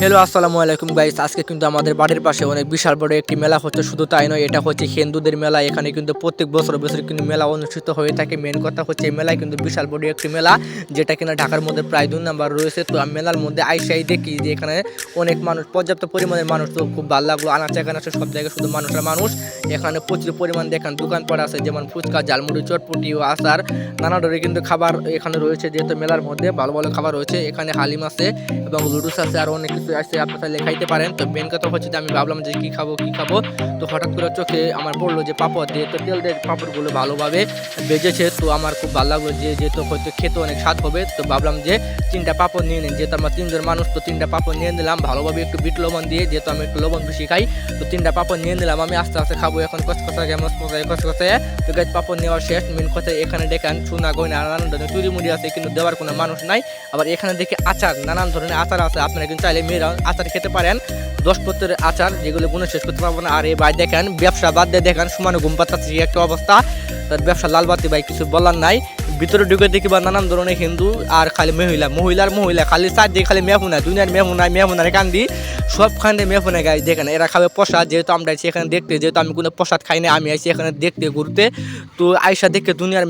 Hello আসসালামু আলাইকুম guys. আজকে কিন্তু আমাদের বাড়ির পাশে অনেক বিশাল বড় একটি মেলা হচ্ছে। শুধু তাই নয়, এটা হচ্ছে হিন্দুদের মেলা। এখানে কিন্তু প্রত্যেক বছর কিন্তু মেলা অনুষ্ঠিত হয়ে থাকে। মেন কথা হচ্ছে এই মেলায় কিন্তু বিশাল বড় একটি মেলা, যেটা কিনা ঢাকার মধ্যে প্রায় 2 নাম্বার রয়েছে। তো আমি মেলার মধ্যে আইসাই দেখি যে এখানে অনেক মানুষ, পর্যাপ্ত পরিমাণের মানুষ। তো খুব ভালো লাগলো। আনাচে কানাচে সব জায়গায় শুধু মানুষ আর মানুষ। এখানে প্রচুর পরিমাণ দেখেন দোকানপাট আছে, যেমন ফুচকা, ঝালমুড়ি, চটপটি ও আচার, নানা ধরনের কিন্তু খাবার এখানে রয়েছে। যেহেতু মেলার মধ্যে ভালো ভালো খাবার রয়েছে, এখানে হালিম আছে এবং লুডুস আছে, আর অনেক কিছু আছে, আপনি চাইলে খাইতে পারেন। তো মেন কথা হচ্ছে যে আমি ভাবলাম যে কি খাবো কি খাবো, তো হঠাৎ করে চোখে আমার পড়লো যে পাপড় দিয়ে, তো তেল দিয়ে পাপড়গুলো ভালোভাবে ভেজেছে। তো আমার খুব ভালো লাগলো যে যেহেতু হয়তো খেতে অনেক স্বাদ হবে। তো ভাবলাম যে 3টা পাপড় নিয়ে নিন, যেহেতু আমরা 3 জন মানুষ। তো 3টা পাপড় নিয়ে নিলাম ভালোভাবে, একটু বিট লবণ দিয়ে, যেহেতু আমি একটু লবণ বেশি খাই। তো 3টা পাপড় নিয়ে নিলাম। আমি আস্তে আস্তে খাবো এখন, কসকসা গেমস মজায় কসকসে। তো গাছ পাপড় নেওয়া শেষ। মেন কথা এখানে দেখেন সোনা গয়না নানান ধরনের চুরি মুড়ি আছে, কিন্তু দেওয়ার কোনো মানুষ নাই। আবার এখানে দেখে আচার, নানান ধরনের আচার আছে, আপনারা কিন্তু চাইলে মেয়েরা আচার খেতে পারেন। 10 পত্রের আচার, যেগুলো গুণে শেষ করতে পারবো না। আর এই ভাই দেখেন ব্যবসা বাদ দিয়ে দেখেন সমানে ঘুম পাচ্ছে একটা অবস্থা। তার ব্যবসা লাল বাতি ভাই, কিছু বলার নাই। ভিতরে ঢুকে দেখি বা নানান ধরনের হিন্দু আর খালি মহিলা খালি চারদিকে খালি মেহুনা, দুনিয়ার মেহুনার কান্দি সবখানে মেহুনা গাই। দেখেন এরা খাবে প্রসাদ, যেহেতু আমরা আইছি এখানে দেখতে, যেহেতু আমি কোনো প্রসাদ খাই না, আমি আইছি এখানে দেখতে ঘুরতে। তো আইসা দেখে দুনিয়ার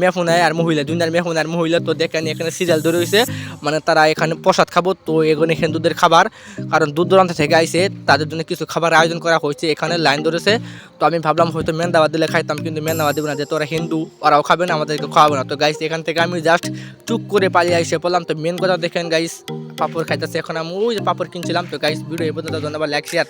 মহিলা, তো দেখেন এখানে সিরিয়াল ধরে রয়েছে, মানে তারা এখানে প্রসাদ খাবো। তো এখানে হিন্দুদের খাবার, কারণ দূর দূরান্ত থেকে আইসে, তাদের জন্য কিছু খাবার আয়োজন করা হয়েছে, এখানে লাইন ধরেছে। তো আমি ভাবলাম হয়তো মেন্দাবাদ দিলে খাইতাম, কিন্তু মেন্দাবাদ দেবো না, যেহেতু ওরা হিন্দু, ওরাও খাবে না, আমাদেরকে খাওয়াবো না। তো গাইস এখান থেকে আমি জাস্ট চুপ করে পালিয়ে এসে পড়লাম। তো মেন কথা দেখেন গাইস, পাপড় খাইতেছে এখন। আমি ওই যে পাপড় কিনছিলাম। তো গাইস ভিডিও এই পর্যন্ত, ধন্যবাদ, লাইক শেয়ার।